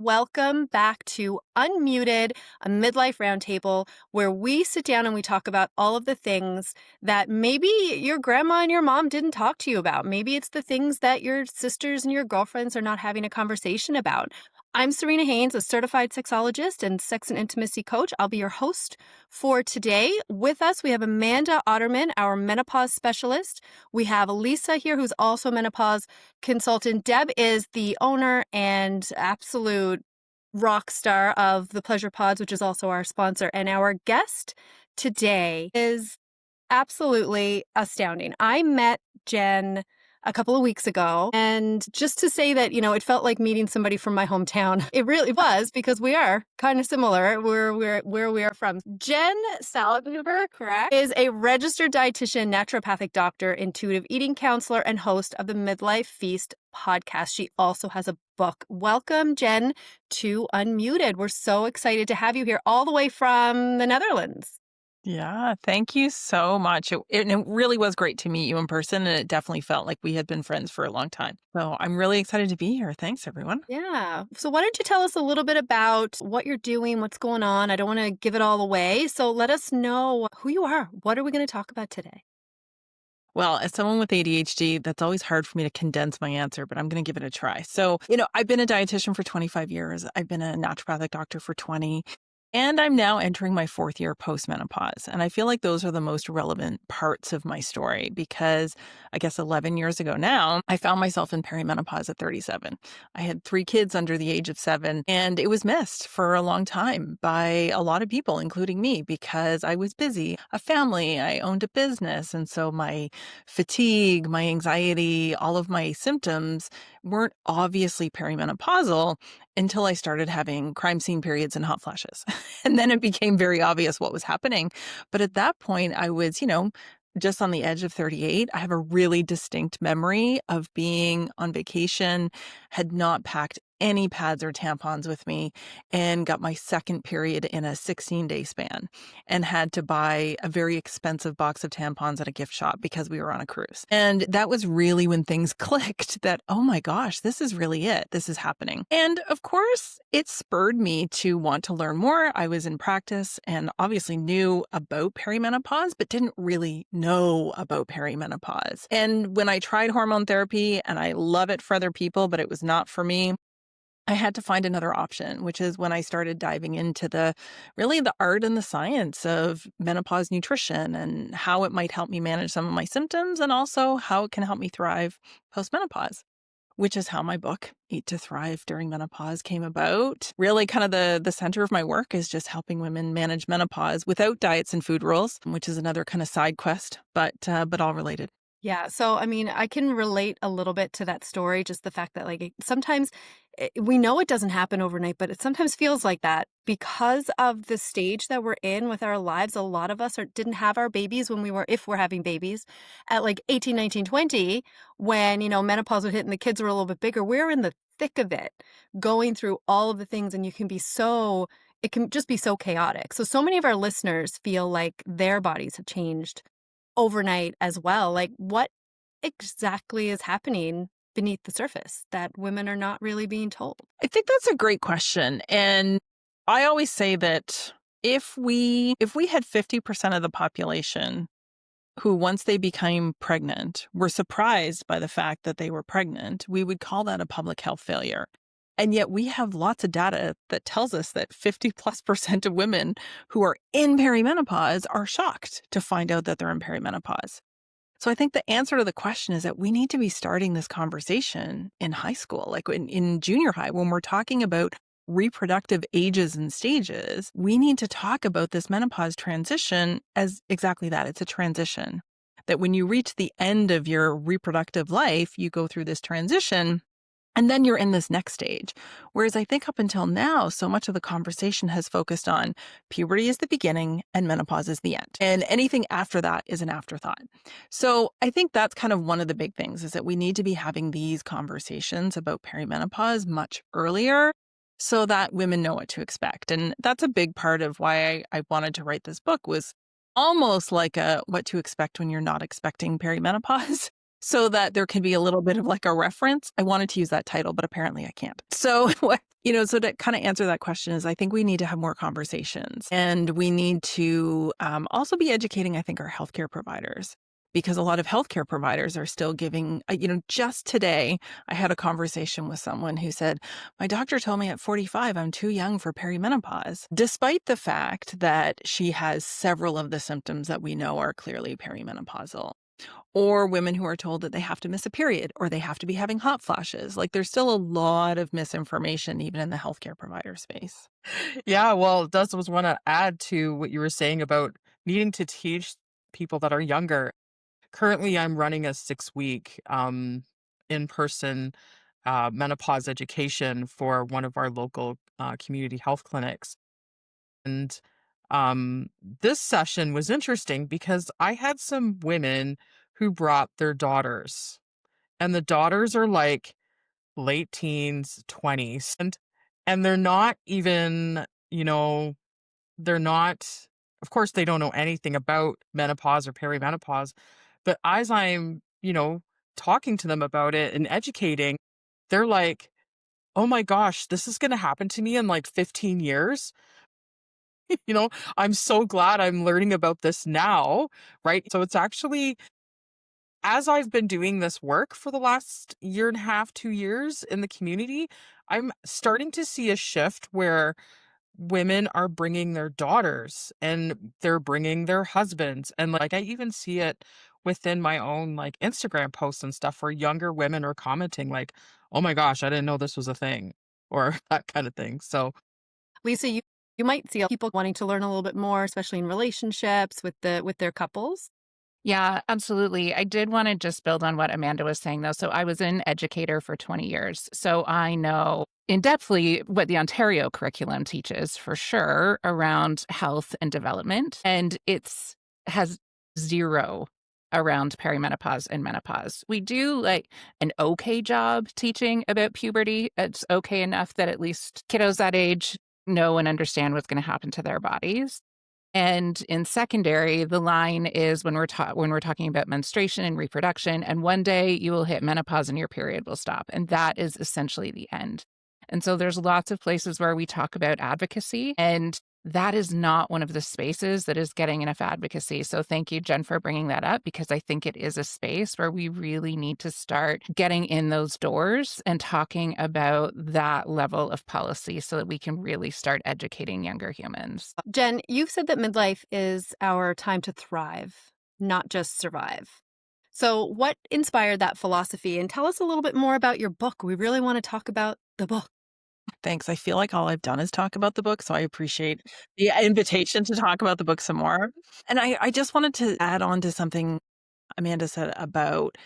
Welcome back to Unmuted, a midlife roundtable where we sit down and we talk about all of the things that maybe your grandma and your mom didn't talk to you about. Maybe it's the things that your sisters and your girlfriends are not having a conversation about. I'm Serena Haynes, a certified sexologist and sex and intimacy coach. I'll be your host for today. With us, we have Amanda Otterman, our menopause specialist. We have Lisa here, who's also a menopause consultant. Deb is the owner and absolute rock star of the Pleasure Pods, which is also our sponsor. And our guest today is absolutely astounding. I met Jenn a couple of weeks ago, and just to say that, it felt like meeting somebody from my hometown. It really was, because we are kind of similar where we are from. Jenn Salib Huber, correct, is a registered dietitian, naturopathic doctor, intuitive eating counselor, and host of the Midlife Feast podcast. She also has a book. Welcome, Jenn, to Unmuted. We're so excited to have you here all the way from the Netherlands. Yeah, thank you so much. It really was great to meet you in person, and it definitely felt like we had been friends for a long time. So I'm really excited to be here. Thanks, everyone. Yeah. So why don't you tell us a little bit about what you're doing, what's going on? I don't want to give it all away. So let us know who you are. What are we going to talk about today? Well, as someone with ADHD, that's always hard for me to condense my answer, but I'm going to give it a try. So, I've been a dietitian for 25 years. I've been a naturopathic doctor for 20. And I'm now entering my fourth year postmenopause. And I feel like those are the most relevant parts of my story because I guess 11 years ago now, I found myself in perimenopause at 37. I had 3 kids under the age of 7, and it was missed for a long time by a lot of people, including me, because I was busy, a family, I owned a business. And so my fatigue, my anxiety, all of my symptoms weren't obviously perimenopausal until I started having crime scene periods and hot flashes. And then it became very obvious what was happening. But at that point, I was, just on the edge of 38. I have a really distinct memory of being on vacation, had not packed any pads or tampons with me, and got my second period in a 16-day span and had to buy a very expensive box of tampons at a gift shop because we were on a cruise. And that was really when things clicked that, oh my gosh, this is really it. This is happening. And of course, it spurred me to want to learn more. I was in practice and obviously knew about perimenopause, but didn't really know about perimenopause. And when I tried hormone therapy, and I love it for other people, but it was not for me, I had to find another option, which is when I started diving into the art and the science of menopause nutrition and how it might help me manage some of my symptoms and also how it can help me thrive postmenopause, which is how my book, Eat to Thrive During Menopause, came about. Really kind of the center of my work is just helping women manage menopause without diets and food rules, which is another kind of side quest, but all related. Yeah. So, I can relate a little bit to that story. Just the fact that sometimes we know it doesn't happen overnight, but it sometimes feels like that because of the stage that we're in with our lives. A lot of us didn't have our babies if we're having babies at 18, 19, 20, when, menopause would hit and the kids were a little bit bigger. We're in the thick of it, going through all of the things, and it can just be so chaotic. So many of our listeners feel like their bodies have changed overnight as well. What exactly is happening beneath the surface that women are not really being told? I think that's a great question. And I always say that if we had 50% of the population who, once they became pregnant, were surprised by the fact that they were pregnant, we would call that a public health failure. And yet we have lots of data that tells us that 50+% of women who are in perimenopause are shocked to find out that they're in perimenopause. So I think the answer to the question is that we need to be starting this conversation in high school, like in junior high, when we're talking about reproductive ages and stages. We need to talk about this menopause transition as exactly that. It's a transition. That when you reach the end of your reproductive life, you go through this transition. And then you're in this next stage. Whereas I think up until now, so much of the conversation has focused on puberty is the beginning and menopause is the end. And anything after that is an afterthought. So I think that's kind of one of the big things, is that we need to be having these conversations about perimenopause much earlier so that women know what to expect. And that's a big part of why I wanted to write this book, was almost like a what to expect when you're not expecting perimenopause. so that there can be a little bit of like a reference. I wanted to use that title, but apparently I can't. So, so to kind of answer that question is I think we need to have more conversations, and we need to also be educating, I think, our healthcare providers, because a lot of healthcare providers are still giving, just today, I had a conversation with someone who said, my doctor told me at 45, I'm too young for perimenopause, despite the fact that she has several of the symptoms that we know are clearly perimenopausal. Or women who are told that they have to miss a period or they have to be having hot flashes. Like there's still a lot of misinformation, even in the healthcare provider space. Yeah, well, does was want to add to what you were saying about needing to teach people that are younger. Currently, I'm running a 6-week in-person menopause education for one of our local community health clinics. And this session was interesting because I had some women who brought their daughters, and the daughters are like late teens, 20s, and they're not even, they're not, of course, they don't know anything about menopause or perimenopause, but as I'm, talking to them about it and educating, they're like, "Oh my gosh, this is gonna happen to me in like 15 years." You know, I'm so glad I'm learning about this now, right? So it's actually, as I've been doing this work for the last year and a half, 2 years in the community, I'm starting to see a shift where women are bringing their daughters and they're bringing their husbands. And like, I even see it within my own like Instagram posts and stuff where younger women are commenting, like, oh my gosh, I didn't know this was a thing, or that kind of thing. So, Lisa, you might see people wanting to learn a little bit more, especially in relationships with their couples. Yeah, absolutely. I did want to just build on what Amanda was saying, though. So I was an educator for 20 years. So I know in depthly what the Ontario curriculum teaches for sure around health and development. And it's has zero around perimenopause and menopause. We do like an okay job teaching about puberty. It's okay enough that at least kiddos that age know and understand what's going to happen to their bodies. And in secondary, the line is when we're talking about menstruation and reproduction, and one day you will hit menopause and your period will stop. And that is essentially the end. And so there's lots of places where we talk about advocacy, and that is not one of the spaces that is getting enough advocacy. So thank you, Jen, for bringing that up, because I think it is a space where we really need to start getting in those doors and talking about that level of policy so that we can really start educating younger humans. Jen, you've said that midlife is our time to thrive, not just survive. So, what inspired that philosophy? And tell us a little bit more about your book. We really want to talk about the book. Thanks. I feel like all I've done is talk about the book, so I appreciate the invitation to talk about the book some more. And I just wanted to add on to something Amanda said about,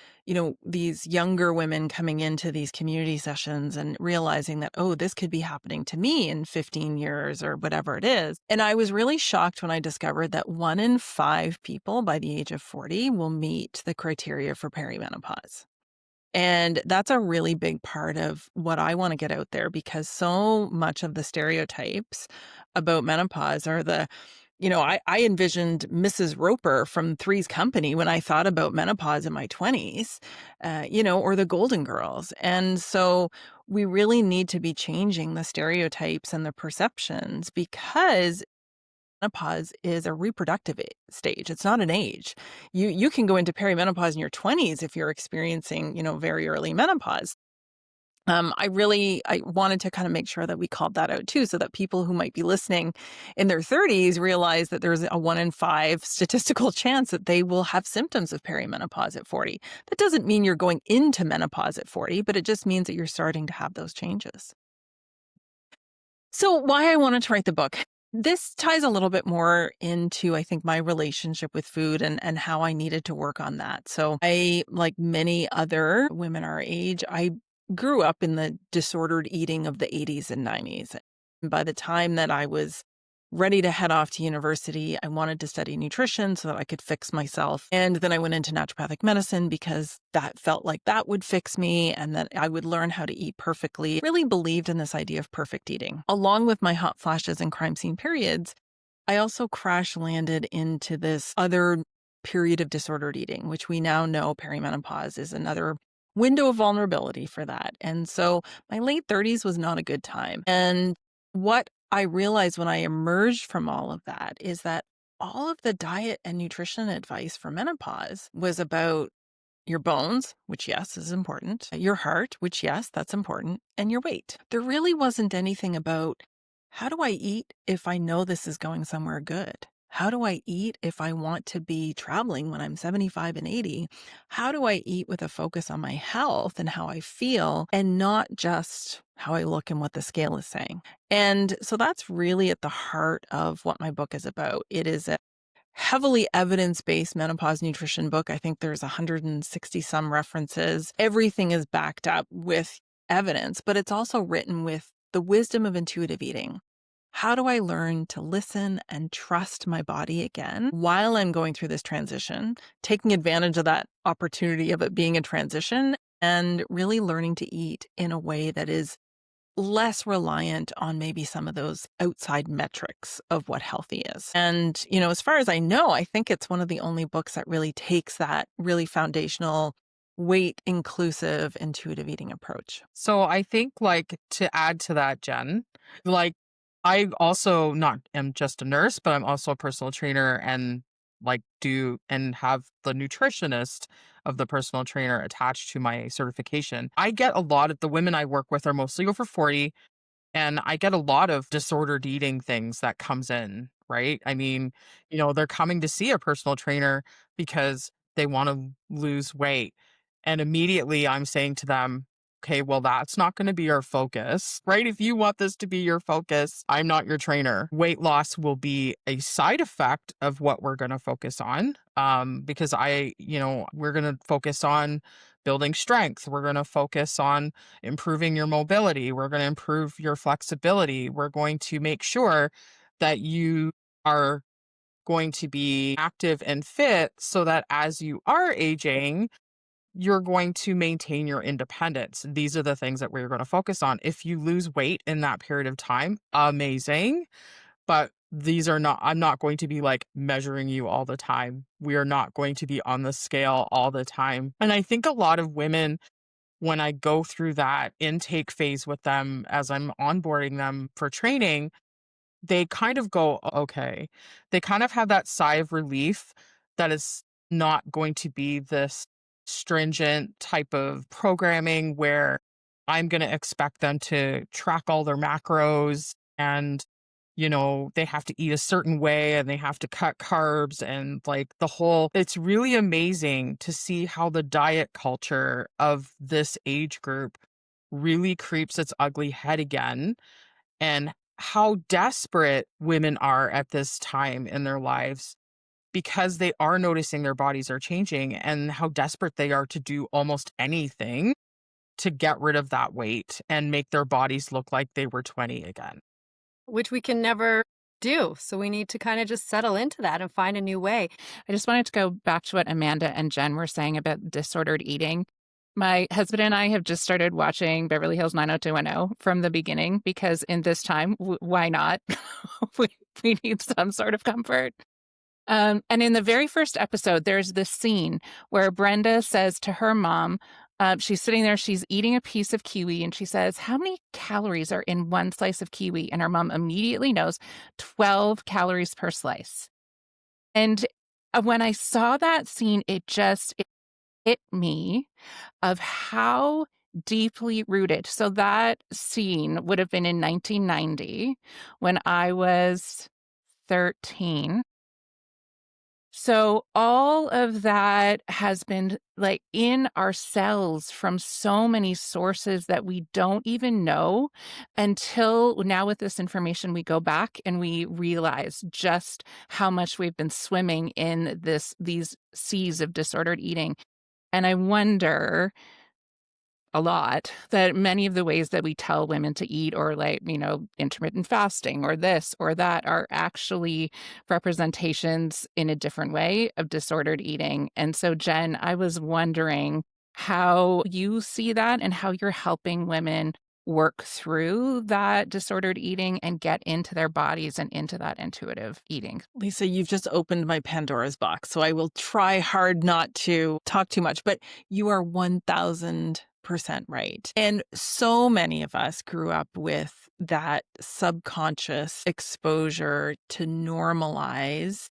these younger women coming into these community sessions and realizing that, oh, this could be happening to me in 15 years or whatever it is. And I was really shocked when I discovered that 1 in 5 people by the age of 40 will meet the criteria for perimenopause. And that's a really big part of what I want to get out there, because so much of the stereotypes about menopause are I envisioned Mrs. Roper from Three's Company when I thought about menopause in my 20s, or the Golden Girls. And so we really need to be changing the stereotypes and the perceptions, because menopause is a reproductive stage. It's not an age. You can go into perimenopause in your 20s if you're experiencing, very early menopause. I wanted to kind of make sure that we called that out too, so that people who might be listening in their 30s realize that there's a 1 in 5 statistical chance that they will have symptoms of perimenopause at 40. That doesn't mean you're going into menopause at 40, but it just means that you're starting to have those changes. So why I wanted to write the book. This ties a little bit more into, I think, my relationship with food and how I needed to work on that. So I, like many other women our age, I grew up in the disordered eating of the 80s and 90s. By the time that I was ready to head off to university, I wanted to study nutrition so that I could fix myself. And then I went into naturopathic medicine because that felt like that would fix me and that I would learn how to eat perfectly. Really believed in this idea of perfect eating. Along with my hot flashes and crime scene periods, I also crash landed into this other period of disordered eating, which we now know perimenopause is another window of vulnerability for that. And so my late 30s was not a good time. And what I realized when I emerged from all of that is that all of the diet and nutrition advice for menopause was about your bones, which, yes, is important, your heart, which, yes, that's important, and your weight. There really wasn't anything about how do I eat if I know this is going somewhere good? How do I eat if I want to be traveling when I'm 75 and 80? How do I eat with a focus on my health and how I feel and not just how I look and what the scale is saying? And so that's really at the heart of what my book is about. It is a heavily evidence-based menopause nutrition book. I think there's 160 some references. Everything is backed up with evidence, but it's also written with the wisdom of intuitive eating. How do I learn to listen and trust my body again while I'm going through this transition, taking advantage of that opportunity of it being a transition and really learning to eat in a way that is less reliant on maybe some of those outside metrics of what healthy is. And, as far as I know, I think it's one of the only books that really takes that really foundational, weight inclusive, intuitive eating approach. So I think, like, to add to that, Jen, like, I also not am just a nurse, but I'm also a personal trainer and like do and have the nutritionist of the personal trainer attached to my certification. I get a lot of the women I work with are mostly over 40, and I get a lot of disordered eating things that comes in, right? I mean, they're coming to see a personal trainer because they want to lose weight. And immediately I'm saying to them, okay, well, that's not going to be our focus, right? If you want this to be your focus, I'm not your trainer. Weight loss will be a side effect of what we're going to focus on. Because we're going to focus on building strength. We're going to focus on improving your mobility. We're going to improve your flexibility. We're going to make sure that you are going to be active and fit so that as you are aging, you're going to maintain your independence. These are the things that we're going to focus on. If you lose weight in that period of time, amazing. But I'm not going to be like measuring you all the time. We are not going to be on the scale all the time. And I think a lot of women, when I go through that intake phase with them as I'm onboarding them for training, they kind of go, okay. They kind of have that sigh of relief that is not going to be this stringent type of programming where I'm going to expect them to track all their macros and, they have to eat a certain way and they have to cut carbs and like it's really amazing to see how the diet culture of this age group really creeps its ugly head again and how desperate women are at this time in their lives because they are noticing their bodies are changing and how desperate they are to do almost anything to get rid of that weight and make their bodies look like they were 20 again. Which we can never do. So we need to kind of just settle into that and find a new way. I just wanted to go back to what Amanda and Jen were saying about disordered eating. My husband and I have just started watching Beverly Hills 90210 from the beginning because in this time, why not? we, we need some sort of comfort. And in the very first episode, there's this scene where Brenda says to her mom, she's sitting there, she's eating a piece of kiwi, and she says, "How many calories are in one slice of kiwi?" And her mom immediately knows 12 calories per slice. And when I saw that scene, it hit me of how deeply rooted. So that scene would have been in 1990 when I was 13. So all of that has been like in our cells from so many sources that we don't even know until now. With this information, we go back and we realize just how much we've been swimming in these seas of disordered eating. And I wonder a lot that many of the ways that we tell women to eat or intermittent fasting or this or that are actually representations in a different way of disordered eating. And so, Jen, I was wondering how you see that and how you're helping women work through that disordered eating and get into their bodies and into that intuitive eating. Lisa, you've just opened my Pandora's box, so I will try hard not to talk too much, but you are 1000% right. And so many of us grew up with that subconscious exposure to normalize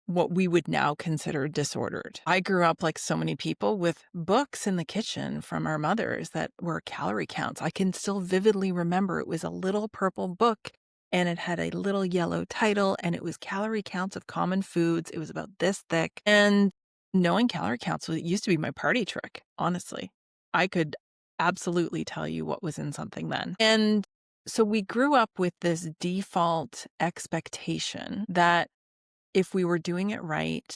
what we would now consider disordered. I grew up, like so many people, with books in the kitchen from our mothers that were calorie counts. I can still vividly remember it was a little purple book and it had a little yellow title and it was calorie counts of common foods. It was about this thick. And knowing calorie counts used to be my party trick, honestly. I could absolutely tell you what was in something then. And so we grew up with this default expectation that if we were doing it right,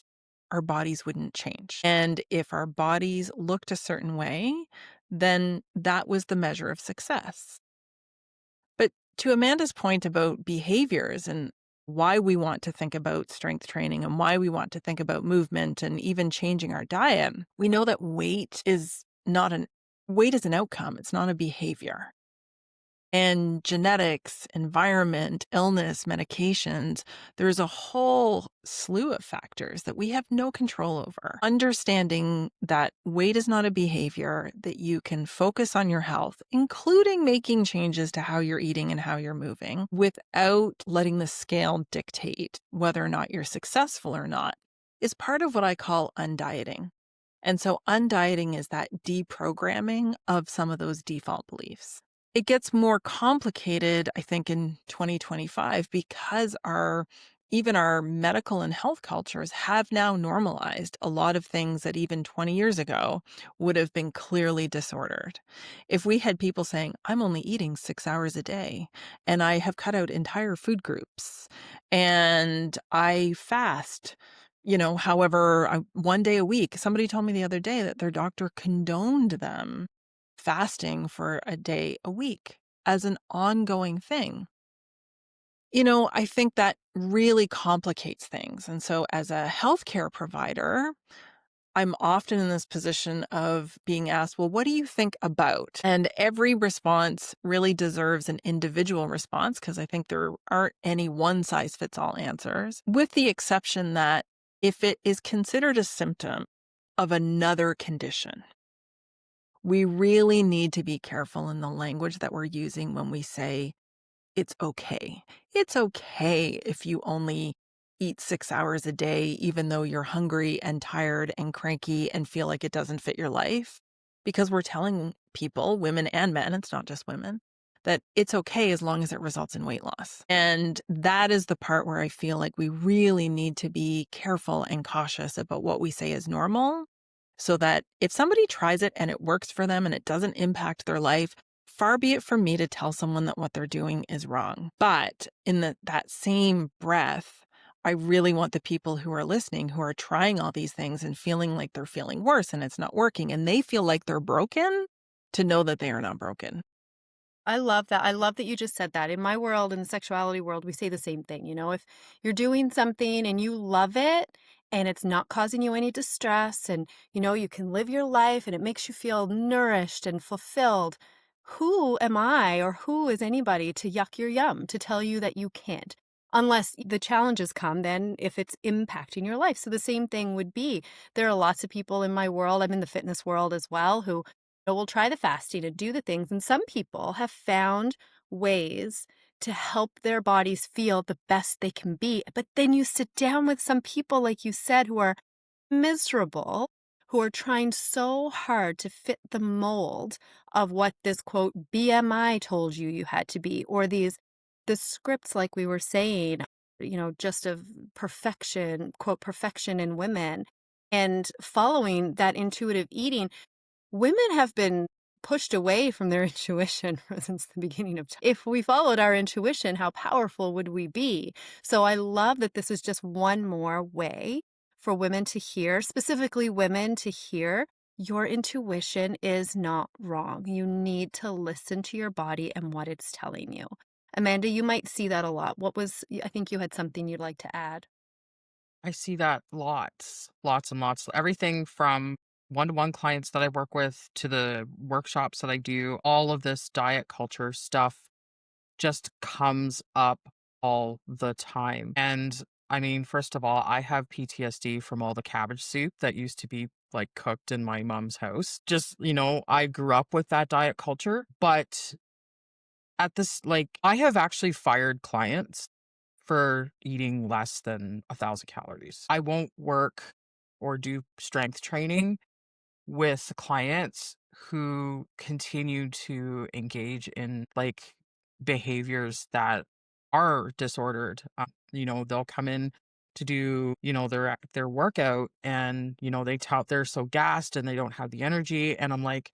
our bodies wouldn't change. And if our bodies looked a certain way, then that was the measure of success. But to Amanda's point about behaviors and why we want to think about strength training and why we want to think about movement and even changing our diet, we know that weight is an outcome. It's not a behavior. And genetics, environment, illness, medications, there's a whole slew of factors that we have no control over. Understanding that weight is not a behavior, that you can focus on your health, including making changes to how you're eating and how you're moving, without letting the scale dictate whether or not you're successful or not, is part of what I call undieting. And so undieting is that deprogramming of some of those default beliefs. It gets more complicated, I think, in 2025 because even our medical and health cultures have now normalized a lot of things that even 20 years ago would have been clearly disordered. If we had people saying, I'm only eating 6 hours a day and I have cut out entire food groups and I fast, however, one day a week. Somebody told me the other day that their doctor condoned them fasting for a day a week as an ongoing thing. I think that really complicates things. And so as a healthcare provider, I'm often in this position of being asked, well, what do you think about? And every response really deserves an individual response because I think there aren't any one size fits all answers, with the exception that if it is considered a symptom of another condition, we really need to be careful in the language that we're using when we say it's okay. It's okay if you only eat 6 hours a day, even though you're hungry and tired and cranky and feel like it doesn't fit your life. Because we're telling people, women and men, it's not just women, that it's okay as long as it results in weight loss. And that is the part where I feel like we really need to be careful and cautious about what we say is normal, so that if somebody tries it and it works for them and it doesn't impact their life, far be it from me to tell someone that what they're doing is wrong. But in that same breath, I really want the people who are listening, who are trying all these things and feeling like they're feeling worse and it's not working and they feel like they're broken, to know that they are not broken. I love that. I love that you just said that. In my world, in the sexuality world, we say the same thing. If you're doing something and you love it and it's not causing you any distress and, you can live your life and it makes you feel nourished and fulfilled, who am I or who is anybody to yuck your yum, to tell you that you can't? Unless the challenges come, then if it's impacting your life. So the same thing would be, there are lots of people in my world, I'm in the fitness world as well, who will try the fasting and do the things. And some people have found ways to help their bodies feel the best they can be. But then you sit down with some people, like you said, who are miserable, who are trying so hard to fit the mold of what this quote BMI told you had to be, or the scripts, like we were saying, just of perfection, quote, perfection in women, and following that intuitive eating. Women have been pushed away from their intuition since the beginning of time. If we followed our intuition, how powerful would we be? So I love that this is just one more way for women to hear, specifically women to hear, your intuition is not wrong. You need to listen to your body and what it's telling you. Amanda, you might see that a lot. I think you had something you'd like to add. I see that lots and lots. Everything from one-to-one clients that I work with to the workshops that I do, all of this diet culture stuff just comes up all the time. And I mean, first of all, I have PTSD from all the cabbage soup that used to be like cooked in my mom's house. Just, I grew up with that diet culture, but at this, like, I have actually fired clients for eating less than 1,000 calories. I won't work or do strength training with clients who continue to engage in like behaviors that are disordered. They'll come in to do, their workout, and they tout they're so gassed and they don't have the energy, and I'm like,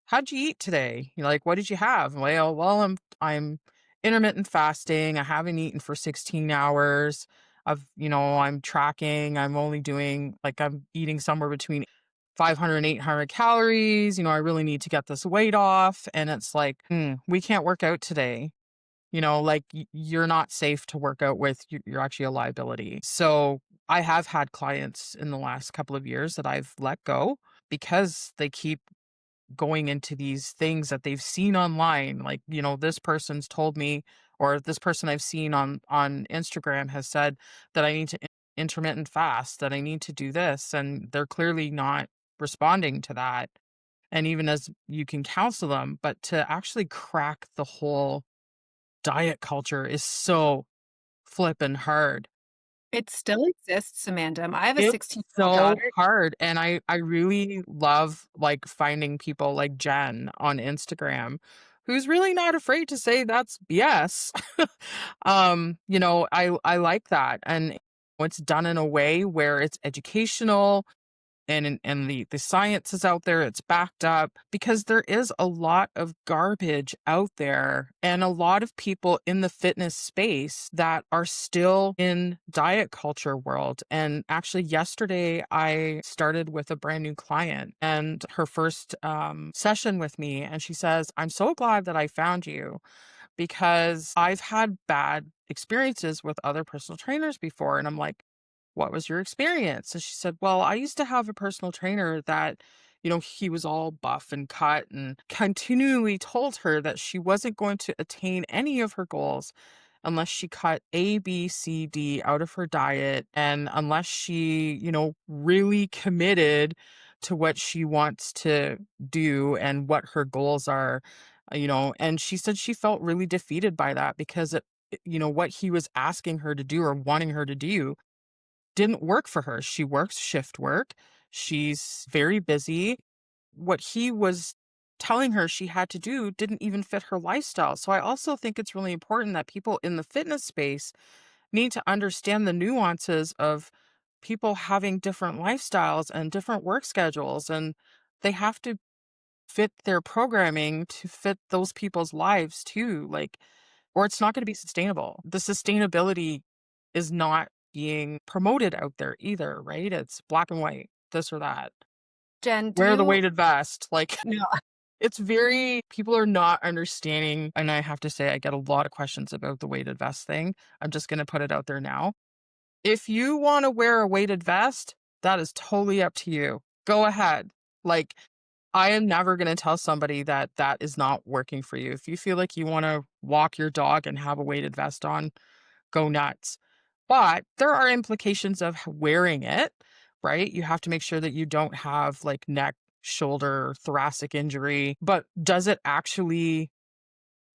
how'd you eat today? You're like, what did you have? Well, I'm intermittent fasting. I haven't eaten for 16 hours. I'm tracking. I'm only doing like I'm eating somewhere between 500 and 800 calories. I really need to get this weight off. And it's like, we can't work out today. Like you're not safe to work out with. You're actually a liability. So I have had clients in the last couple of years that I've let go because they keep going into these things that they've seen online, like, this person's told me, or this person I've seen on Instagram has said that I need to intermittent fast, that I need to do this, and they're clearly not responding to that. And even as you can counsel them, but to actually crack the whole diet culture is so flippin' hard. It still exists, Amanda. I have a It's 16-year-old so daughter. hard, and I really love, like, finding people like Jen on Instagram, who's really not afraid to say that's BS. I like that, and it's done in a way where it's educational, and the science is out there, it's backed up, because there is a lot of garbage out there and a lot of people in the fitness space that are still in diet culture world. And actually yesterday I started with a brand new client, and her first session with me, and she says, I'm so glad that I found you, because I've had bad experiences with other personal trainers before. And I'm like, what was your experience? And she said, well, I used to have a personal trainer that, he was all buff and cut, and continually told her that she wasn't going to attain any of her goals unless she cut A, B, C, D out of her diet. And unless she, really committed to what she wants to do and what her goals are, and she said she felt really defeated by that, because what he was asking her to do or wanting her to do didn't work for her. She works shift work. She's very busy. What he was telling her she had to do didn't even fit her lifestyle. So I also think it's really important that people in the fitness space need to understand the nuances of people having different lifestyles and different work schedules, and they have to fit their programming to fit those people's lives too. Like, or it's not going to be sustainable. The sustainability is not being promoted out there either, right? It's black and white, this or that. Jen, do Wear the you weighted vest. Like, no, it's very, people are not understanding. And I have to say, I get a lot of questions about the weighted vest thing. I'm just going to put it out there now. If you want to wear a weighted vest, that is totally up to you. Go ahead. Like, I am never going to tell somebody that that is not working for you. If you feel like you want to walk your dog and have a weighted vest on, go nuts. But there are implications of wearing it, right? You have to make sure that you don't have like neck, shoulder, thoracic injury. But does it actually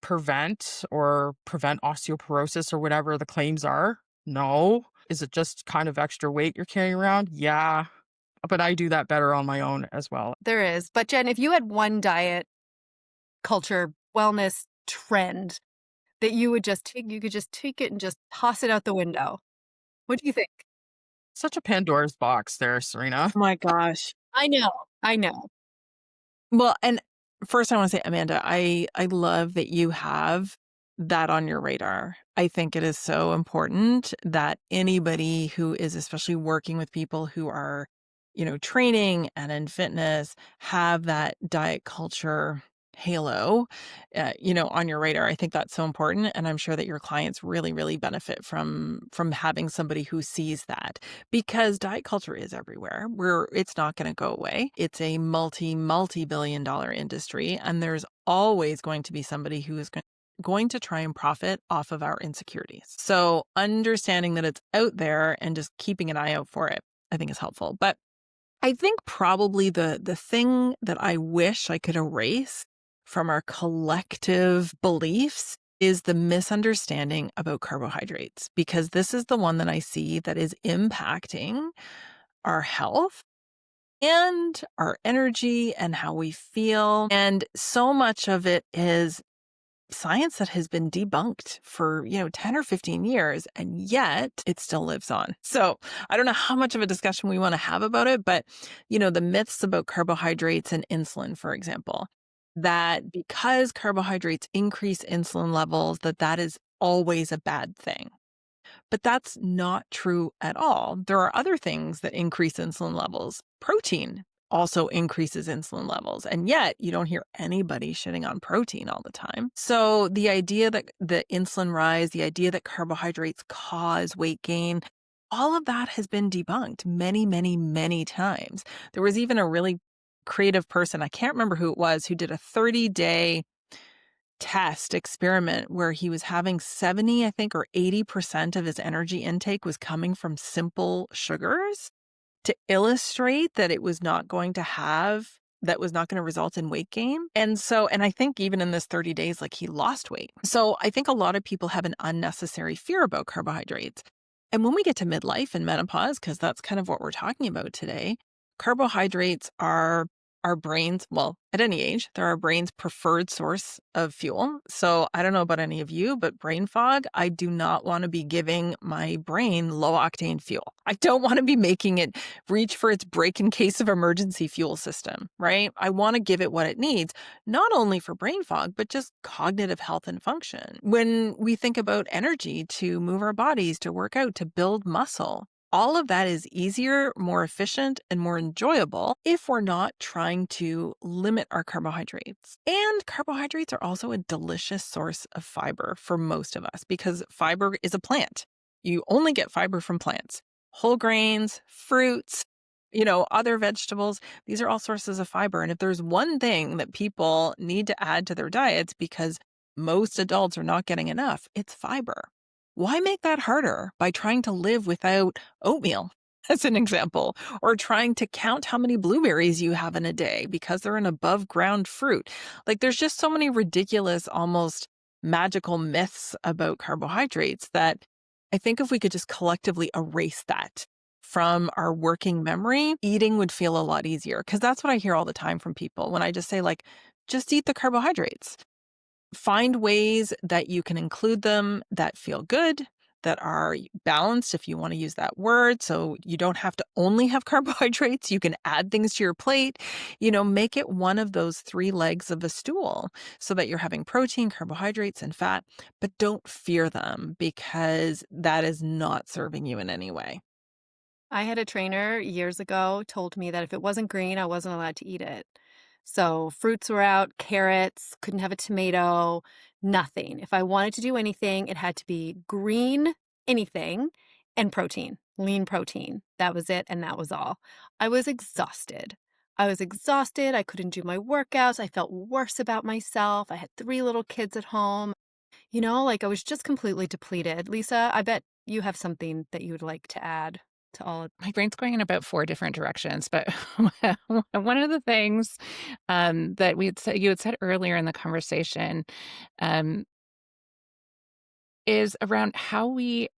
prevent osteoporosis or whatever the claims are? No. Is it just kind of extra weight you're carrying around? Yeah. But I do that better on my own as well. there is. But Jen, if you had one diet culture wellness trend that you could just take it and just toss it out the window, what do you think? Such a Pandora's box there, Serena. Oh my gosh. I know. I know. Well, and first I want to say, Amanda, I love that you have that on your radar. I think it is so important that anybody who is especially working with people who are, training and in fitness have that diet culture halo, on your radar. I think that's so important, and I'm sure that your clients really, really benefit from having somebody who sees that, because diet culture is everywhere. It's not going to go away. It's a multi-billion dollar industry, and there's always going to be somebody who is going to try and profit off of our insecurities. So understanding that it's out there and just keeping an eye out for it, I think is helpful. But I think probably the thing that I wish I could erase from our collective beliefs is the misunderstanding about carbohydrates, because this is the one that I see that is impacting our health and our energy and how we feel. And so much of it is science that has been debunked for, 10 or 15 years, and yet it still lives on. So I don't know how much of a discussion we want to have about it, but, the myths about carbohydrates and insulin, for example, that because carbohydrates increase insulin levels, that is always a bad thing. But that's not true at all. There are other things that increase insulin levels. Protein also increases insulin levels. And yet you don't hear anybody shitting on protein all the time. So the idea that the insulin rise, the idea that carbohydrates cause weight gain, all of that has been debunked many, many, many times. There was even a really creative person, I can't remember who it was, who did a 30-day test experiment where he was having 70, I think, or 80% of his energy intake was coming from simple sugars to illustrate that it was not going to result in weight gain. And I think even in this 30 days, like, he lost weight. So I think a lot of people have an unnecessary fear about carbohydrates. And when we get to midlife and menopause, because that's kind of what we're talking about today, carbohydrates are our brains, well, at any age, they're our brain's preferred source of fuel. So I don't know about any of you, but brain fog, I do not want to be giving my brain low octane fuel. I don't want to be making it reach for its break in case of emergency fuel system, right? I want to give it what it needs, not only for brain fog, but just cognitive health and function. When we think about energy to move our bodies, to work out, to build muscle, all of that is easier, more efficient, and more enjoyable if we're not trying to limit our carbohydrates. And carbohydrates are also a delicious source of fiber for most of us, because fiber is a plant. You only get fiber from plants. Whole grains, fruits, other vegetables, these are all sources of fiber. And if there's one thing that people need to add to their diets because most adults are not getting enough, it's fiber. Why make that harder by trying to live without oatmeal, as an example, or trying to count how many blueberries you have in a day because they're an above ground fruit? Like, there's just so many ridiculous, almost magical myths about carbohydrates that I think if we could just collectively erase that from our working memory, eating would feel a lot easier. Because that's what I hear all the time from people when I just say, like, just eat the carbohydrates. Find ways that you can include them that feel good, that are balanced, if you want to use that word. So you don't have to only have carbohydrates. You can add things to your plate. Make it one of those three legs of a stool so that you're having protein, carbohydrates, and fat, but don't fear them, because that is not serving you in any way. I had a trainer years ago told me that if it wasn't green, I wasn't allowed to eat it. So fruits were out, carrots, couldn't have a tomato, nothing. If I wanted to do anything, it had to be green, anything, and protein, lean protein. That was it, and that was all. I was exhausted. I couldn't do my workouts. I felt worse about myself. I had 3 little kids at home. Like, I was just completely depleted. Lisa, I bet you have something that you would like to add to all of. My brain's going in about 4 different directions, but one of the things, that you had said earlier in the conversation, um, is around how we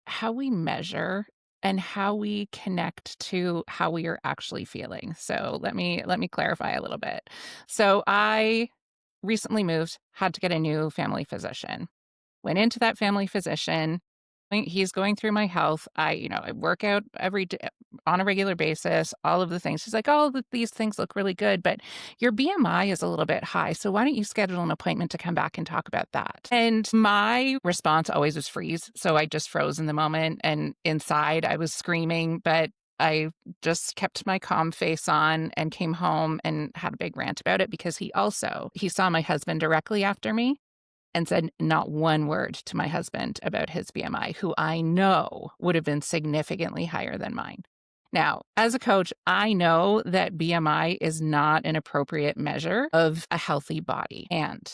measure and how we connect to how we are actually feeling. So let me clarify a little bit. So I recently moved, had to get a new family physician. Went into that family physician. He's going through my health. I work out every day on a regular basis, all of the things. She's like, "Oh, these things look really good, but your BMI is a little bit high. So why don't you schedule an appointment to come back and talk about that?" And my response always was freeze. So I just froze in the moment, and inside I was screaming, but I just kept my calm face on and came home and had a big rant about it because he saw my husband directly after me and said not one word to my husband about his BMI, who I know would have been significantly higher than mine. Now, as a coach, I know that BMI is not an appropriate measure of a healthy body. And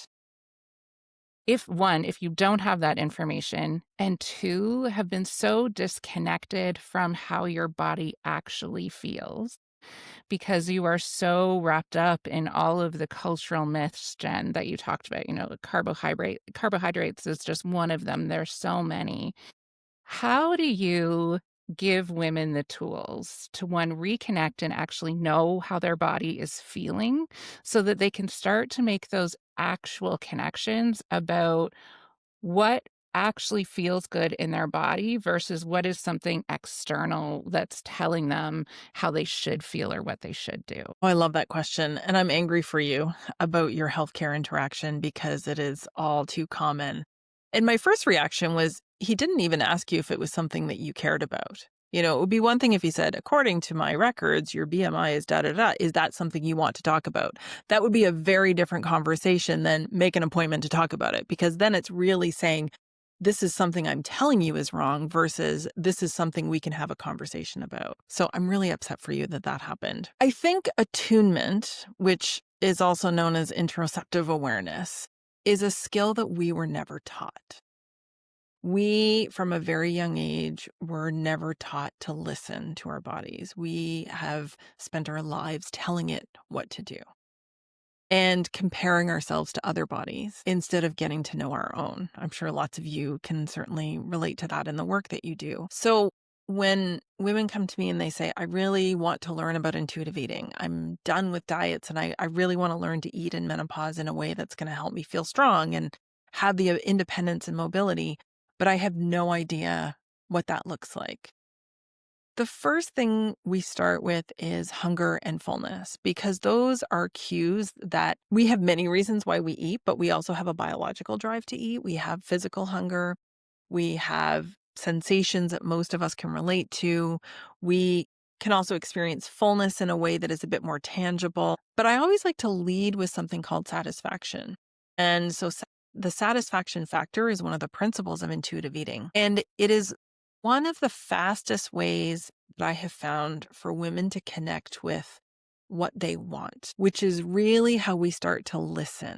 if you don't have that information, and two, have been so disconnected from how your body actually feels, because you are so wrapped up in all of the cultural myths, Jen, that you talked about, carbohydrates is just one of them. There's so many. How do you give women the tools to, one, reconnect and actually know how their body is feeling so that they can start to make those actual connections about what actually feels good in their body versus what is something external that's telling them how they should feel or what they should do? Oh, I love that question. And I'm angry for you about your healthcare interaction because it is all too common. And my first reaction was he didn't even ask you if it was something that you cared about. It would be one thing if he said, according to my records, your BMI is da da da. Is that something you want to talk about? That would be a very different conversation than make an appointment to talk about it, because then it's really saying, this is something I'm telling you is wrong versus this is something we can have a conversation about. So I'm really upset for you that that happened. I think attunement, which is also known as interoceptive awareness, is a skill that we were never taught. We, from a very young age, were never taught to listen to our bodies. We have spent our lives telling it what to do and comparing ourselves to other bodies instead of getting to know our own. I'm sure lots of you can certainly relate to that in the work that you do. So when women come to me and they say, I really want to learn about intuitive eating, I'm done with diets and I really want to learn to eat in menopause in a way that's going to help me feel strong and have the independence and mobility, but I have no idea what that looks like. The first thing we start with is hunger and fullness, because those are cues that we have many reasons why we eat, but we also have a biological drive to eat. We have physical hunger. We have sensations that most of us can relate to. We can also experience fullness in a way that is a bit more tangible. But I always like to lead with something called satisfaction. And so the satisfaction factor is one of the principles of intuitive eating. And it is one of the fastest ways that I have found for women to connect with what they want, which is really how we start to listen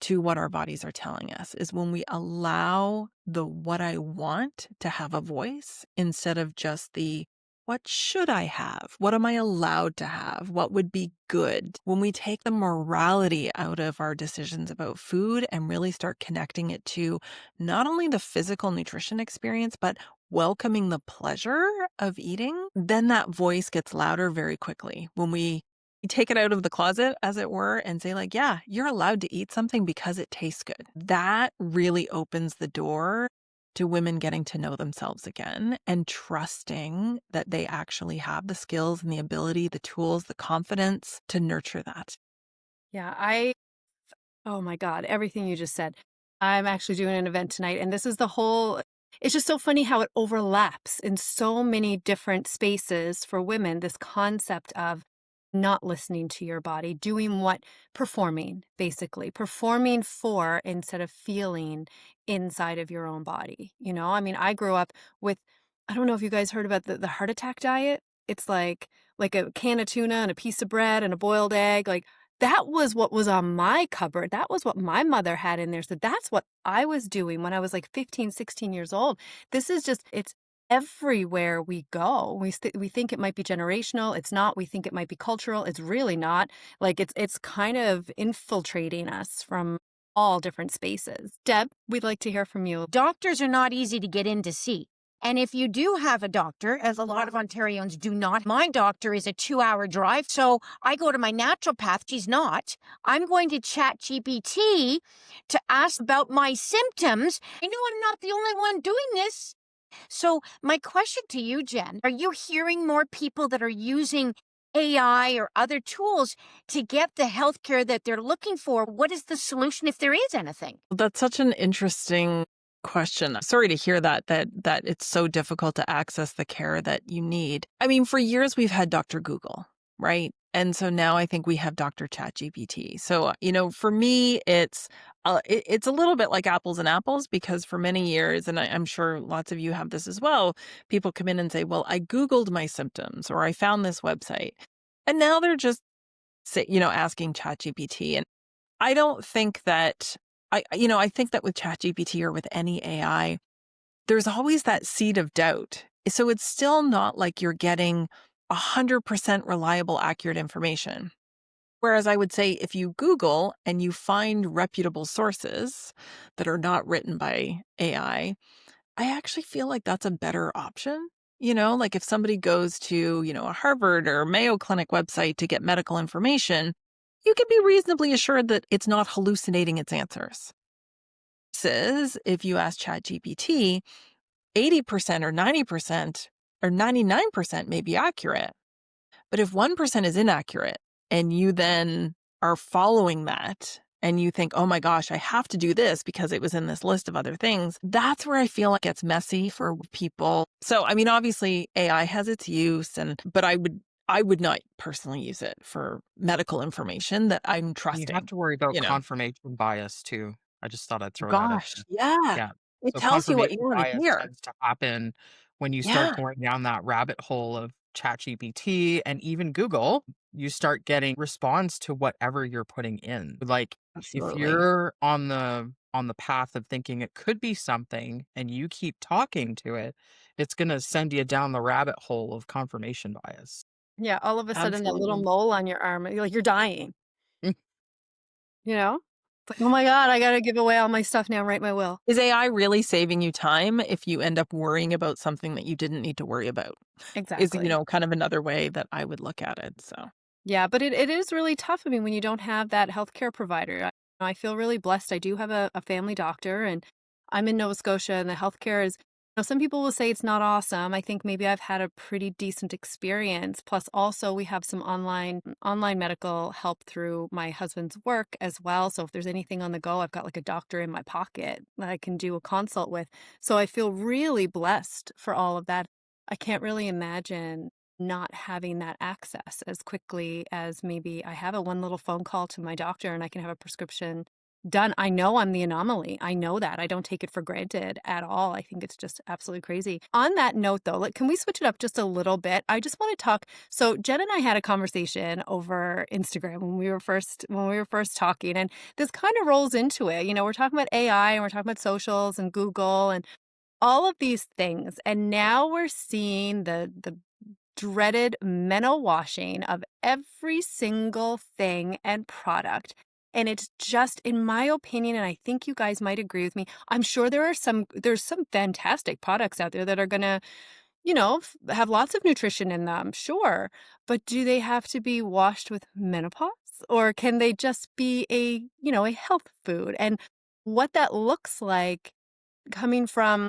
to what our bodies are telling us, is when we allow the what I want to have a voice instead of just the what should I have? What am I allowed to have? What would be good? When we take the morality out of our decisions about food and really start connecting it to not only the physical nutrition experience, but welcoming the pleasure of eating, then that voice gets louder very quickly. When we take it out of the closet, as it were, and say like, yeah, you're allowed to eat something because it tastes good. That really opens the door to women getting to know themselves again and trusting that they actually have the skills and the ability, the tools, the confidence to nurture that. Yeah, oh my God, everything you just said. I'm actually doing an event tonight, and it's just so funny how it overlaps in so many different spaces for women, this concept of not listening to your body, doing basically performing for instead of feeling inside of your own body. I mean, I grew up with, I don't know if you guys heard about the heart attack diet. It's like a can of tuna and a piece of bread and a boiled egg. Like that was what was on my cupboard. That was what my mother had in there. So that's what I was doing when I was like 15, 16 years old. It's everywhere we go. We think it might be generational. It's not. We think it might be cultural. It's really not. Like it's kind of infiltrating us from all different spaces. Deb, we'd like to hear from you. Doctors are not easy to get in to see. And if you do have a doctor, as a lot of Ontarians do not, my doctor is a 2-hour drive. So I go to my naturopath. She's not. I'm going to chat GPT to ask about my symptoms. I know I'm not the only one doing this. So my question to you, Jen, are you hearing more people that are using AI or other tools to get the healthcare that they're looking for? What is the solution if there is anything? That's such an interesting question. Sorry to hear that it's so difficult to access the care that you need. I mean, for years we've had Dr. Google, right? And so now I think we have Dr. ChatGPT. So, for me, it's a little bit like apples and apples, because for many years, and I'm sure lots of you have this as well, people come in and say, well, I Googled my symptoms or I found this website. And now they're just asking ChatGPT. And I don't think that I think that with ChatGPT or with any AI, there's always that seed of doubt. So it's still not like you're getting 100% reliable, accurate information. Whereas I would say if you Google and you find reputable sources that are not written by I actually feel like that's a better option. Like if somebody goes to, a Harvard or Mayo Clinic website to get medical information, you can be reasonably assured that it's not hallucinating its answers. Says if you ask ChatGPT, 80% or 90% or 99% may be accurate. But if 1% is inaccurate and you then are following that and you think, oh my gosh, I have to do this because it was in this list of other things, that's where I feel like it gets messy for people. So, I mean, obviously AI has its use, but I would not personally use it for medical information that I'm You have trusting, to worry about you know. confirmation bias too. I just thought I'd throw that out Gosh, there. yeah. Yeah. It So tells you what you confirmation want to bias hear. tends to happen when you start Yeah, going down that rabbit hole of ChatGPT and even Google. You start getting response to whatever you're putting in. Like if absolutely. you're on the path of thinking it could be something and you keep talking to it, it's going to send you down the rabbit hole of confirmation bias. Yeah, all of a sudden that little Absolutely. mole on your arm, you're dying, you know? It's like, "Oh my god, I gotta give away all my stuff now, write my will." Is AI really saving you time if you end up worrying about something that you didn't need to worry about? Is, Exactly. kind of another way that I would look at it. So, Yeah, but it is really tough, I mean, when you don't have that healthcare provider. I feel really blessed. I do have a family doctor, and I'm in Nova Scotia, and the healthcare is some people will say it's not awesome. I think maybe I've had a pretty decent experience. Plus, also, we have some online medical help through my husband's work as well. So if there's anything on the go, I've got like a doctor in my pocket that I can do a consult with. So I feel really blessed for all of that. I can't really imagine not having that access as quickly as maybe I have a one little phone call to my doctor and I can have a prescription done. I know I'm the anomaly. I know that. I don't take it for granted at all. I think it's just absolutely crazy. On that note, though, can we switch it up just a little bit? I just want to talk. So Jen and I had a conversation over Instagram when we were first talking, and this kind of rolls into it. We're talking about AI and we're talking about socials and Google and all of these things, and now we're seeing the dreaded meno washing of every single thing and product. And it's just, in my opinion, and I think you guys might agree with me, I'm sure there's some fantastic products out there that are gonna, have lots of nutrition in them, sure. But do they have to be washed with menopause? Or can they just be a health food? And what that looks like coming from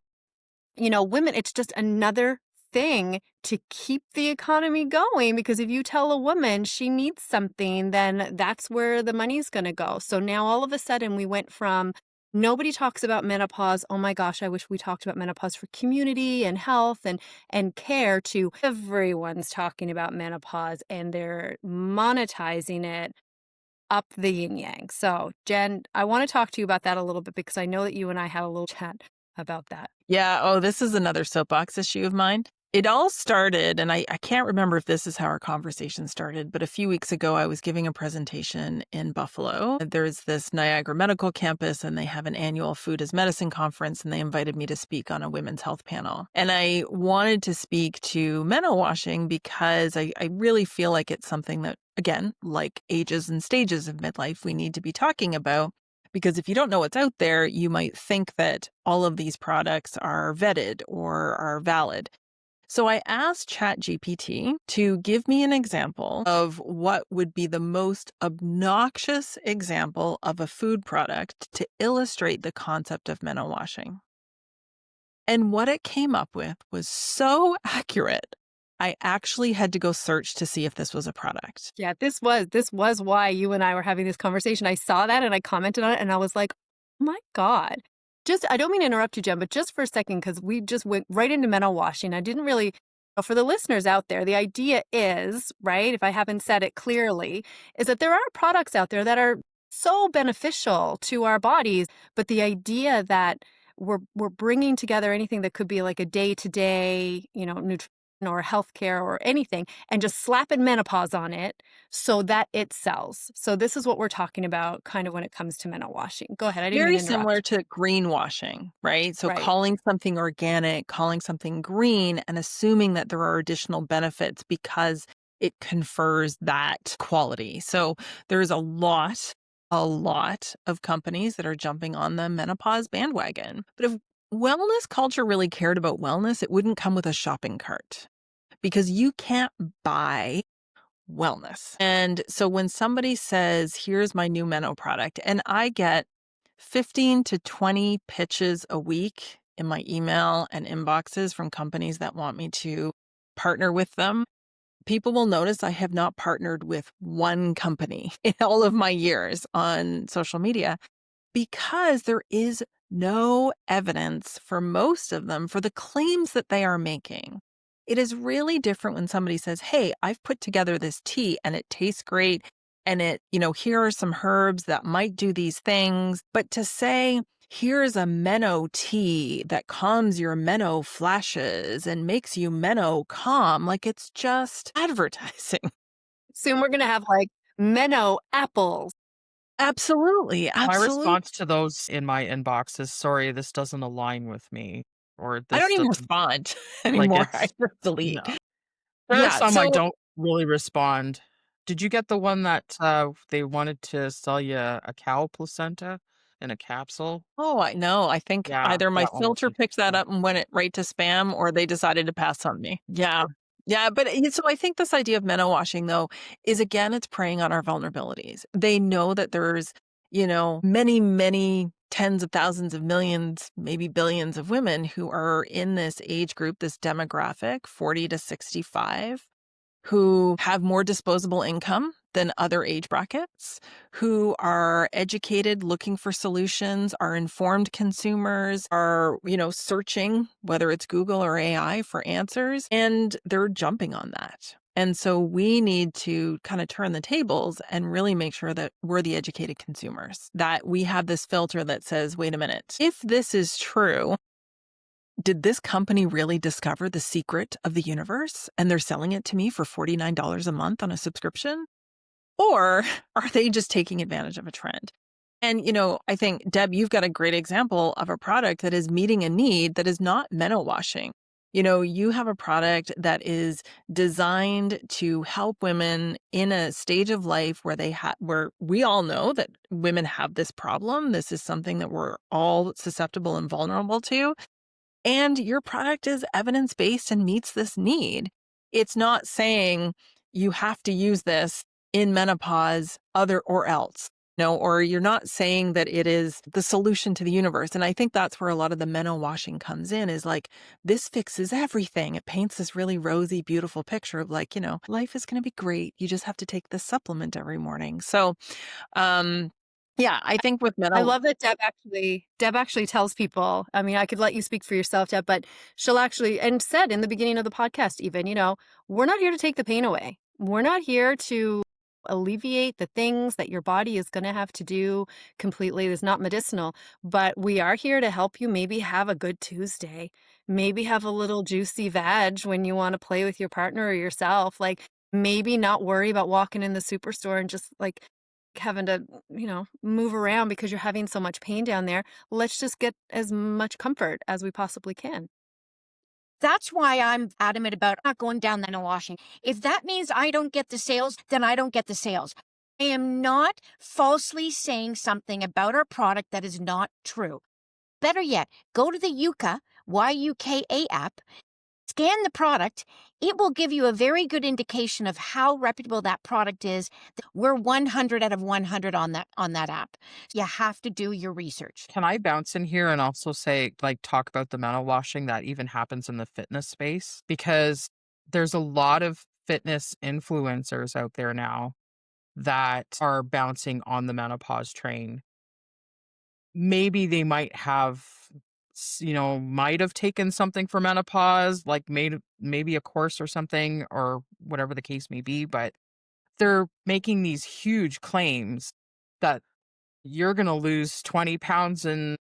women, it's just another thing to keep the economy going, because if you tell a woman she needs something, then that's where the money's going to go. So now all of a sudden we went from nobody talks about menopause. Oh my gosh, I wish we talked about menopause for community and health and care, to everyone's talking about menopause and they're monetizing it up the yin yang. So, Jen, I want to talk to you about that a little bit because I know that you and I had a little chat about that. yeah. Oh, this is another soapbox issue of mine. It all started, and I can't remember if this is how our conversation started, but a few weeks ago, I was giving a presentation in Buffalo. There's this Niagara Medical Campus, and they have an annual Food as Medicine conference, and they invited me to speak on a women's health panel. And I wanted to speak to meno washing because I really feel like it's something that, again, like ages and stages of midlife, we need to be talking about. Because if you don't know what's out there, you might think that all of these products are vetted or are valid. So I asked ChatGPT to give me an example of what would be the most obnoxious example of a food product to illustrate the concept of meno washing. And what it came up with was so accurate, I actually had to go search to see if this was a product. Yeah, this was why you and I were having this conversation. I saw that and I commented on it and I was like, "Oh my God." I don't mean to interrupt you, Jen, but just for a second, because we just went right into mental washing. I didn't really, for the listeners out there, the idea is, right, if I haven't said it clearly, is that there are products out there that are so beneficial to our bodies, but the idea that we're bringing together anything that could be like a day-to-day, nutrition or healthcare or anything, and just slapping menopause on it so that it sells. So this is what we're talking about kind of when it comes to mental washing. Go ahead. I didn't mean Very to similar interrupt. to greenwashing, right? So Right. calling something organic, calling something green, and assuming that there are additional benefits because it confers that quality. So there's a lot of companies that are jumping on the menopause bandwagon. But if wellness culture really cared about wellness, it wouldn't come with a shopping cart because you can't buy wellness. And so when somebody says, here's my new Meno product, and I get 15 to 20 pitches a week in my email and inboxes from companies that want me to partner with them, people will notice I have not partnered with one company in all of my years on social media because there is no evidence for most of them for the claims that they are making. It is really different when somebody says, hey, I've put together this tea and it tastes great. And here are some herbs that might do these things. But to say, here's a Meno tea that calms your Meno flashes and makes you Meno calm, like it's just advertising. Soon we're going to have like Menno apples. Absolutely. My Absolutely. response to those in my inbox is, "Sorry, this doesn't align with me," or I don't "This even doesn't," respond like, anymore. I it's just delete. no. There are Yeah. some I So, don't really respond. Did you get the one that, they wanted to sell you a cow placenta in a capsule? oh, I know. I think Yeah, either my that one was filter picked that interesting. up and went it right to spam, or they decided to pass on me. Yeah. Yeah. But so I think this idea of meno washing, though, is again, it's preying on our vulnerabilities. They know that there's, many, many tens of thousands of millions, maybe billions of women who are in this age group, this demographic, 40 to 65, who have more disposable income than other age brackets, who are educated, looking for solutions, are informed consumers, are, searching, whether it's Google or AI for answers, and they're jumping on that. And so we need to kind of turn the tables and really make sure that we're the educated consumers, that we have this filter that says, wait a minute, if this is true, did this company really discover the secret of the universe and they're selling it to me for $49 a month on a subscription? Or are they just taking advantage of a trend? And, I think, Deb, you've got a great example of a product that is meeting a need that is not meno washing. You have a product that is designed to help women in a stage of life where where we all know that women have this problem. This is something that we're all susceptible and vulnerable to, and your product is evidence based and meets this need. It's not saying you have to use this in menopause, other or else. No, or you're not saying that it is the solution to the universe. And I think that's where a lot of the meno washing comes in, is like, this fixes everything. It paints this really rosy, beautiful picture of like, life is going to be great. You just have to take this supplement every morning. So, um, yeah, I think with I meno, love that Deb actually tells people, I mean, I could let you speak for yourself, Deb, but she'll actually, and said in the beginning of the podcast even, we're not here to take the pain away. We're not here to alleviate the things that your body is going to have to do completely. It's not medicinal, but we are here to help you maybe have a good Tuesday, maybe have a little juicy veg when you want to play with your partner or yourself. Like, maybe not worry about walking in the superstore and just like having to, move around because you're having so much pain down there. Let's just get as much comfort as we possibly can. That's why I'm adamant about not going down that washing. If that means I don't get the sales, then I don't get the sales. I am not falsely saying something about our product that is not true. Better yet, go to the Yuka, YUKA app, scan the product. It will give you a very good indication of how reputable that product is. We're 100 out of 100 on that app. You have to do your research. Can I bounce in here and also say, like, talk about the mental washing that even happens in the fitness space? Because there's a lot of fitness influencers out there now that are bouncing on the menopause train. maybe they might have, might have taken something for menopause, like maybe a course or something, or whatever the case may be, but they're making these huge claims that you're going to lose 20 pounds in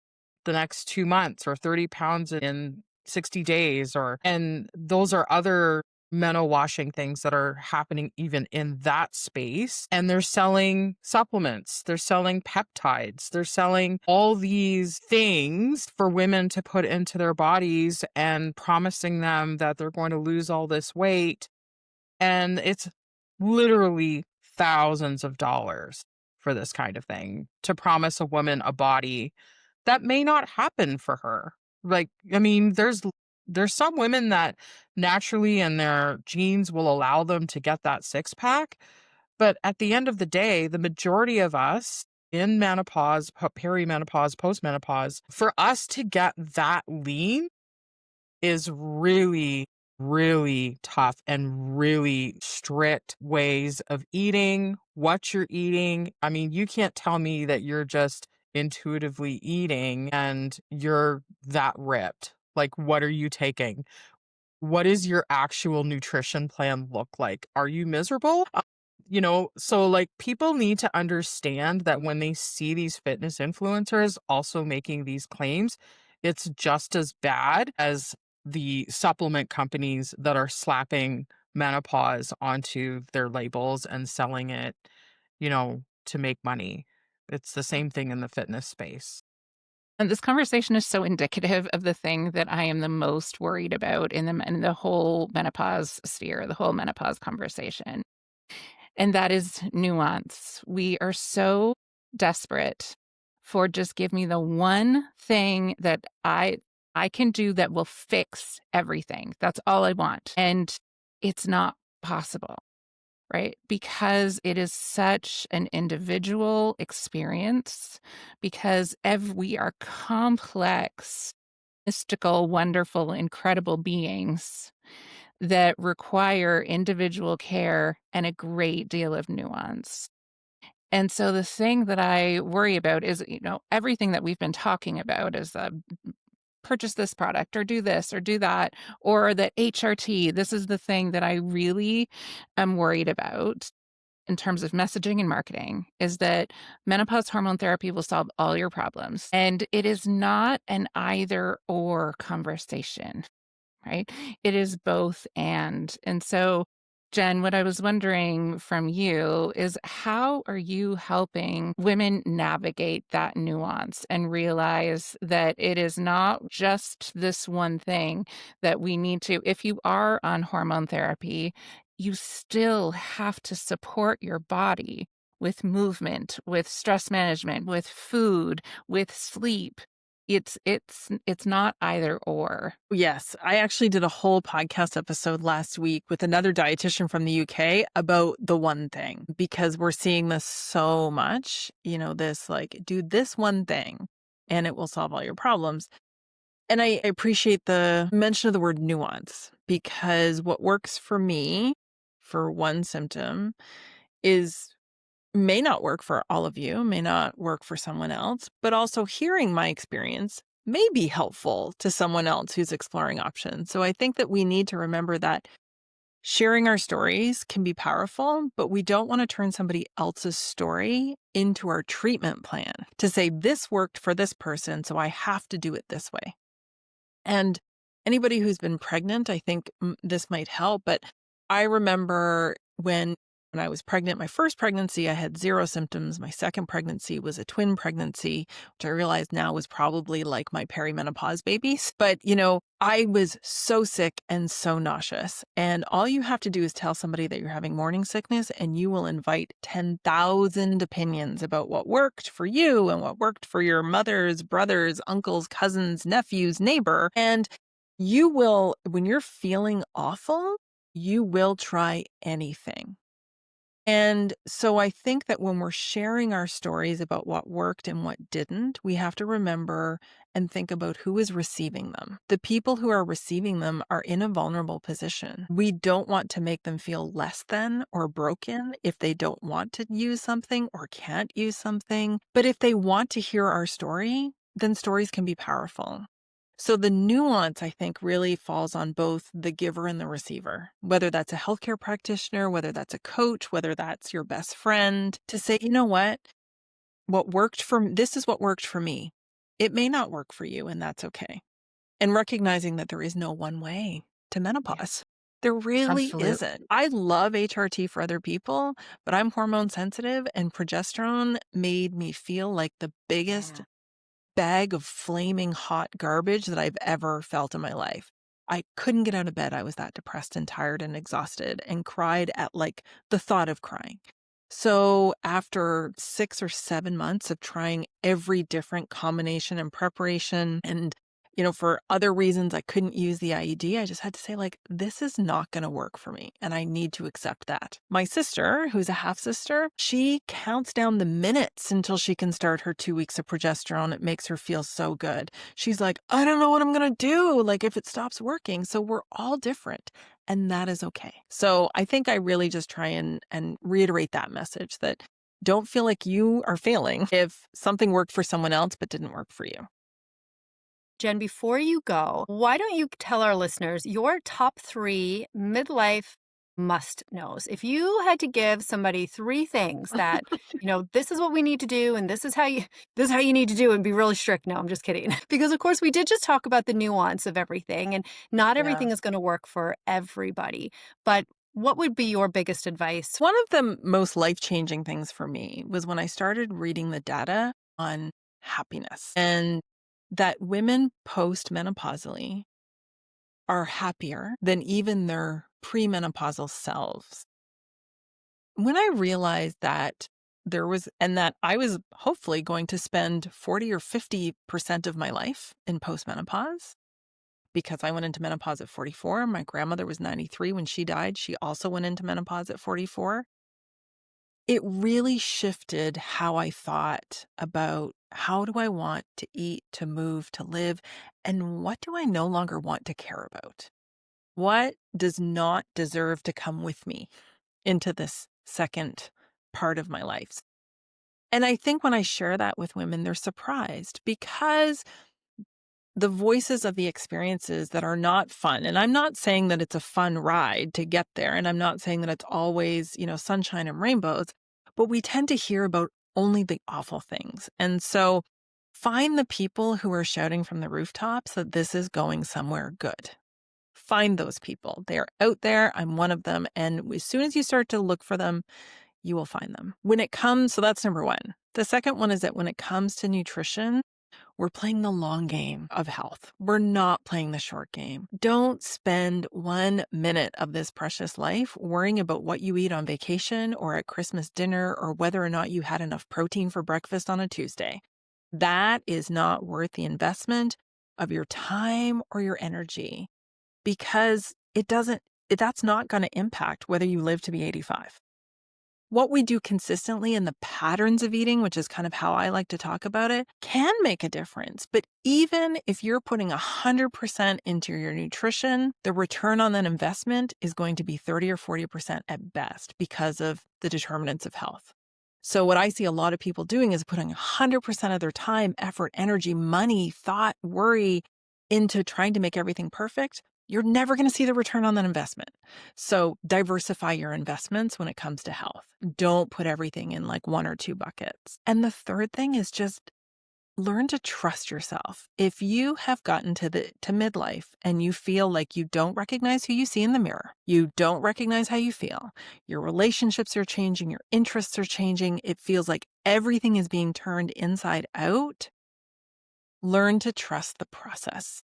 the next 2 months or 30 pounds in 60 days, and those are other mental washing things that are happening even in that space. And they're selling supplements, they're selling peptides, they're selling all these things for women to put into their bodies and promising them that they're going to lose all this weight. And it's literally thousands of dollars for this kind of thing, to promise a woman a body that may not happen for her. Like, I mean, there's some women that naturally and their genes will allow them to get that six pack. But at the end of the day, the majority of us in menopause, perimenopause, postmenopause, for us to get that lean is really, really tough, and really strict ways of eating, what you're eating. I mean, you can't tell me that you're just intuitively eating and you're that ripped. Like, what are you taking? What is your actual nutrition plan look like? Are you miserable? So like, people need to understand that when they see these fitness influencers also making these claims, it's just as bad as the supplement companies that are slapping menopause onto their labels and selling it, to make money. It's the same thing in the fitness space. And this conversation is so indicative of the thing that I am the most worried about in the whole menopause sphere, the whole menopause conversation. And that is nuance. We are so desperate for just give me the one thing that I can do that will fix everything. That's all I want. And it's not possible, right? Because it is such an individual experience, because we are complex, mystical, wonderful, incredible beings that require individual care and a great deal of nuance. And so the thing that I worry about is, everything that we've been talking about is purchase this product or do this or do that, or the HRT. This is the thing that I really am worried about in terms of messaging and marketing, is that menopause hormone therapy will solve all your problems. And it is not an either or conversation, right? It is both and. And so, Jenn, what I was wondering from you is, how are you helping women navigate that nuance and realize that it is not just this one thing that we need to, if you are on hormone therapy, you still have to support your body with movement, with stress management, with food, with sleep. It's not either or. Yes, I actually did a whole podcast episode last week with another dietitian from the UK about the one thing, because we're seeing this so much, this like, do this one thing and it will solve all your problems. And I appreciate the mention of the word nuance, because what works for me for one symptom may not work for all of you, may not work for someone else, but also hearing my experience may be helpful to someone else who's exploring options. So I think that we need to remember that sharing our stories can be powerful, but we don't want to turn somebody else's story into our treatment plan to say, this worked for this person, so I have to do it this way. And anybody who's been pregnant, I think this might help. But I remember when I was pregnant, my first pregnancy, I had 0 symptoms. My second pregnancy was a twin pregnancy, which I realize now was probably like my perimenopause babies. But, I was so sick and so nauseous. And all you have to do is tell somebody that you're having morning sickness, and you will invite 10,000 opinions about what worked for you and what worked for your mother's, brothers, uncles, cousins, nephews, neighbor. And you will, when you're feeling awful, you will try anything. And so I think that when we're sharing our stories about what worked and what didn't, we have to remember and think about who is receiving them. The people who are receiving them are in a vulnerable position. We don't want to make them feel less than or broken if they don't want to use something or can't use something. But if they want to hear our story, then stories can be powerful. So the nuance, I think, really falls on both the giver and the receiver, whether that's a healthcare practitioner, whether that's a coach, whether that's your best friend, to say, you know what worked for this is what worked for me. It may not work for you, and that's okay. And recognizing that there is no one way to menopause. There really Absolutely. isn't. I love HRT for other people, but I'm hormone sensitive, and progesterone made me feel like the biggest Yeah. bag of flaming hot garbage that I've ever felt in my life. I couldn't get out of bed. I was that depressed and tired and exhausted and cried at like the thought of crying. So after 6 or 7 months of trying every different combination and preparation and for other reasons I couldn't use the IED, I just had to say like, this is not going to work for me. And I need to accept that. My sister, who's a half sister, she counts down the minutes until she can start her 2 weeks of progesterone. It makes her feel so good. She's like, I don't know what I'm going to do. Like if it stops working. So we're all different. And that is okay. So I think I really just try and reiterate that message that don't feel like you are failing if something worked for someone else but didn't work for you. Jenn, before you go, why don't you tell our listeners your top 3 midlife must knows? If you had to give somebody 3 things that, this is what we need to do and this is how you need to do it and be really strict. No, I'm just kidding. Because of course we did just talk about the nuance of everything and not Yeah. everything is going to work for everybody. But what would be your biggest advice? One of the most life-changing things for me was when I started reading the data on happiness and that women post-menopausally are happier than even their premenopausal selves. When I realized that that I was hopefully going to spend 40 or 50% of my life in postmenopause, because I went into menopause at 44. My grandmother was 93 when she died. She also went into menopause at 44. It really shifted how I thought about how do I want to eat, to move, to live, and what do I no longer want to care about? What does not deserve to come with me into this second part of my life? And I think when I share that with women, they're surprised because the voices of the experiences that are not fun, and I'm not saying that it's a fun ride to get there, and I'm not saying that it's always, sunshine and rainbows, but we tend to hear about only the awful things. And so find the people who are shouting from the rooftops that this is going somewhere good. Find those people. They're out there. I'm one of them. And as soon as you start to look for them, you will find them. So that's number one. The second one is that when it comes to nutrition, we're playing the long game of health. We're not playing the short game. Don't spend 1 minute of this precious life worrying about what you eat on vacation or at Christmas dinner or whether or not you had enough protein for breakfast on a Tuesday. That is not worth the investment of your time or your energy because that's not going to impact whether you live to be 85. What we do consistently in the patterns of eating, which is kind of how I like to talk about it, can make a difference. But even if you're putting 100% into your nutrition, the return on that investment is going to be 30 or 40% at best because of the determinants of health. So what I see a lot of people doing is putting 100% of their time, effort, energy, money, thought, worry into trying to make everything perfect. You're never going to see the return on that investment. So diversify your investments when it comes to health. Don't put everything in like 1 or 2 buckets. And the third thing is just learn to trust yourself. If you have gotten to midlife and you feel like you don't recognize who you see in the mirror, you don't recognize how you feel, your relationships are changing, your interests are changing, it feels like everything is being turned inside out, learn to trust the process.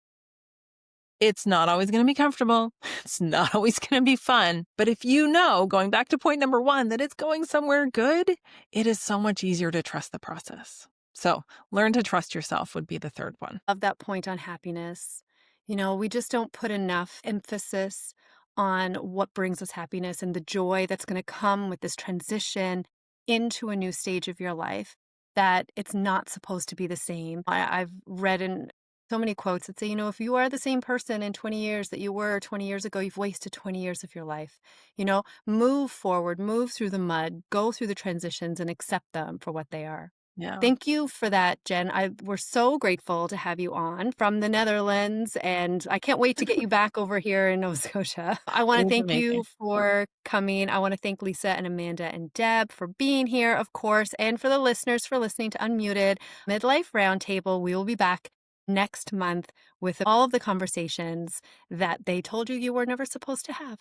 It's not always going to be comfortable. It's not always going to be fun. But if you know, going back to point number 1, that it's going somewhere good, it is so much easier to trust the process. So learn to trust yourself would be the third one. Love that point on happiness. We just don't put enough emphasis on what brings us happiness and the joy that's going to come with this transition into a new stage of your life, that it's not supposed to be the same. I've read in so many quotes that say, if you are the same person in 20 years that you were 20 years ago, you've wasted 20 years of your life. Move forward, move through the mud, go through the transitions and accept them for what they are. Yeah. Thank you for that, Jen. We're so grateful to have you on from the Netherlands, and I can't wait to get you back over here in Nova Scotia. I want It to was thank amazing. you for coming. I want to thank Lisa and Amanda and Deb for being here, of course, and for the listeners for listening to Unmuted Midlife Roundtable. We will be back next month with all of the conversations that they told you were never supposed to have.